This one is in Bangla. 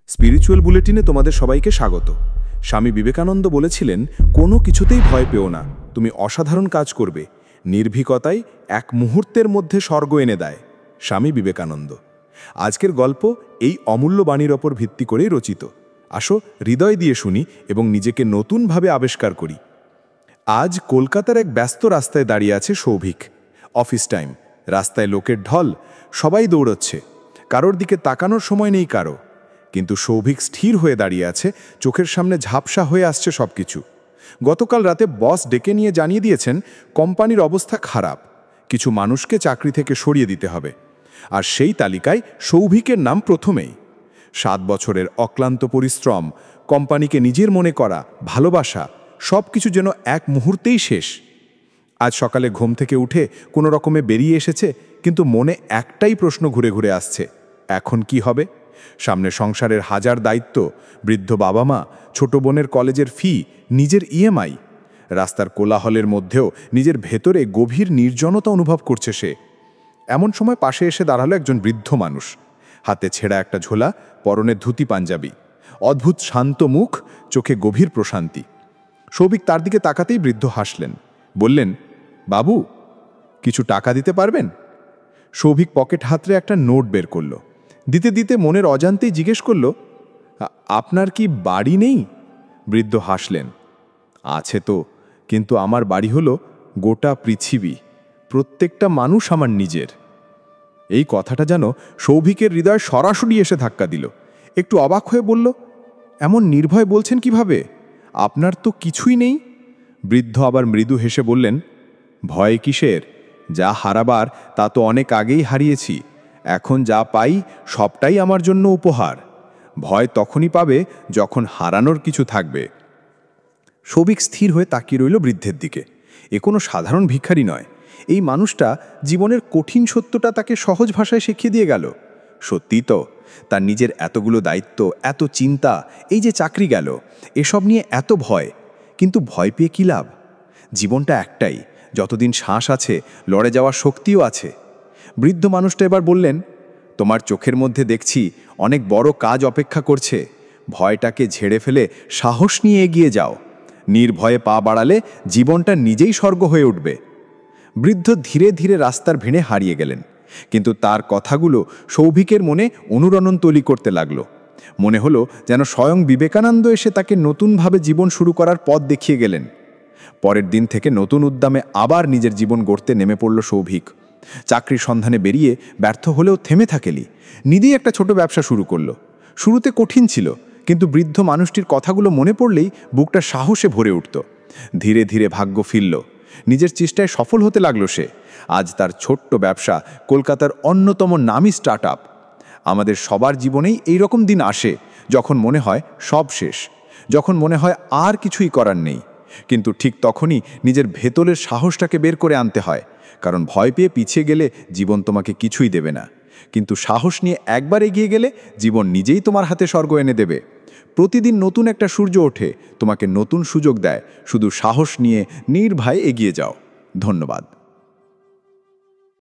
স্পিরিচুয়াল বুলেটিনে তোমাদের সবাইকে স্বাগত। স্বামী বিবেকানন্দ বলেছিলেন, কোনো কিছুতেই ভয় পেও না, তুমি অসাধারণ কাজ করবে। নির্ভীকতাই এক মুহূর্তের মধ্যে স্বর্গ এনে দেয়। স্বামী বিবেকানন্দ। আজকের গল্প এই অমূল্য বাণীর ওপর ভিত্তি করেই রচিত। আসো হৃদয় দিয়ে শুনি এবং নিজেকে নতুনভাবে আবিষ্কার করি। আজ কলকাতার এক ব্যস্ত রাস্তায় দাঁড়িয়ে আছে সৌভিক। অফিস টাইম, রাস্তায় লোকের ঢল, সবাই দৌড়চ্ছে, কারোর দিকে তাকানোর সময় নেই কারো। কিন্তু সৌভিক স্থির হয়ে দাঁড়িয়ে আছে, চোখের সামনে ঝাপসা হয়ে আসছে সবকিছু। গতকাল রাতে বস ডেকে নিয়ে জানিয়ে দিয়েছেন কোম্পানির অবস্থা খারাপ, কিছু মানুষকে চাকরি থেকে সরিয়ে দিতে হবে। আর সেই তালিকায় সৌভিকের নাম প্রথমেই। 7 বছরের অক্লান্ত পরিশ্রম, কোম্পানিকে নিজের মনে করা, ভালোবাসা, সব কিছু যেন এক মুহূর্তেই শেষ। আজ সকালে ঘুম থেকে উঠে কোনো রকমে বেরিয়ে এসেছে, কিন্তু মনে একটাই প্রশ্ন ঘুরে ঘুরে আসছে, এখন কি হবে? সামনে সংসারের হাজার দায়িত্ব, বৃদ্ধ বাবা মা, ছোট বোনের কলেজের ফি, নিজের ইএমআই। রাস্তার কোলাহলের মধ্যেও নিজের ভেতরে গভীর নির্জনতা অনুভব করছে সে। এমন সময় পাশে এসে দাঁড়ালো একজন বৃদ্ধ মানুষ। হাতে ছেঁড়া একটা ঝোলা, পরনে ধুতি পাঞ্জাবি, অদ্ভুত শান্ত মুখ, চোখে গভীর প্রশান্তি। সৌভিক তার দিকে তাকাতেই বৃদ্ধ হাসলেন, বললেন, বাবু, কিছু টাকা দিতে পারবেন? সৌভিক পকেট হাতড়ে একটা নোট বের করল। দিতে দিতে মনের অজান্তেই জিজ্ঞেস করল, আপনার কি বাড়ি নেই? বৃদ্ধ হাসলেন, আছে তো, কিন্তু আমার বাড়ি হলো গোটা পৃথিবী, প্রত্যেকটা মানুষ আমার নিজের। এই কথাটা যেন সৌভিকের হৃদয় সরাসরি এসে ধাক্কা দিল। একটু অবাক হয়ে বলল, এমন নির্ভয় বলছেন কিভাবে? আপনার তো কিছুই নেই। বৃদ্ধ আবার মৃদু হেসে বললেন, ভয় কিসের? যা হারাবার তা তো অনেক আগেই হারিয়েছি। এখন যা পাই সবটাই আমার জন্য উপহার। ভয় তখনই পাবে যখন হারানোর কিছু থাকবে। সৌভিক স্থির হয়ে তাকিয়ে রইল বৃদ্ধের দিকে। এ কোনো সাধারণ ভিখারি নয়। এই মানুষটা জীবনের কঠিন সত্যটা তাকে সহজ ভাষায় শিখিয়ে দিয়ে গেল। সত্যি তো, তার নিজের এতগুলো দায়িত্ব, এত চিন্তা, এই যে চাকরি গেল, এসব নিয়ে এত ভয়। কিন্তু ভয় পেয়ে কী লাভ? জীবনটা একটাই, যতদিন শ্বাস আছে লড়ে যাওয়ার শক্তিও আছে। বৃদ্ধ মানুষটা এবার বললেন, তোমার চোখের মধ্যে দেখছি অনেক বড় কাজ অপেক্ষা করছে। ভয়টাকে ঝেড়ে ফেলে সাহস নিয়ে এগিয়ে যাও। নির্ভয়ে পা বাড়ালে জীবনটা নিজেই স্বর্গ হয়ে উঠবে। বৃদ্ধ ধীরে ধীরে রাস্তার ভিড়ে হারিয়ে গেলেন, কিন্তু তার কথাগুলো সৌভিকের মনে অনুরণন তৈরি করতে লাগলো। মনে হলো যেন স্বয়ং বিবেকানন্দ এসে তাকে নতুনভাবে জীবন শুরু করার পথ দেখিয়ে গেলেন। পরের দিন থেকে নতুন উদ্যমে আবার নিজের জীবন গড়তে নেমে পড়ল সৌভিক। চাকরির সন্ধানে বেরিয়ে ব্যর্থ হলেও থেমে থাকেনি, নিজেই একটা ছোট ব্যবসা শুরু করলো। শুরুতে কঠিন ছিল, কিন্তু বৃদ্ধ মানুষটির কথাগুলো মনে পড়লেই বুকটা সাহসে ভরে উঠত। ধীরে ধীরে ভাগ্য ফিরল, নিজের চেষ্টায় সফল হতে লাগলো সে। আজ তার ছোট্ট ব্যবসা কলকাতার অন্যতম নামী স্টার্টআপ। আমাদের সবার জীবনেই এই রকম দিন আসে, যখন মনে হয় সব শেষ, যখন মনে হয় আর কিছুই করার নেই। কিন্তু ঠিক তখনই নিজের ভেতরের সাহসটাকে বের করে আনতে হয়, কারণ ভয় পেয়ে পিছিয়ে গেলে জীবন তোমাকে কিছুই দেবে না। কিন্তু সাহস নিয়ে একবার এগিয়ে গেলে জীবন নিজেই তোমার হাতে স্বর্গ এনে দেবে। প্রতিদিন নতুন একটা সূর্য ওঠে, তোমাকে নতুন সুযোগ দেয়। শুধু সাহস নিয়ে নির্ভয়ে এগিয়ে যাও। ধন্যবাদ।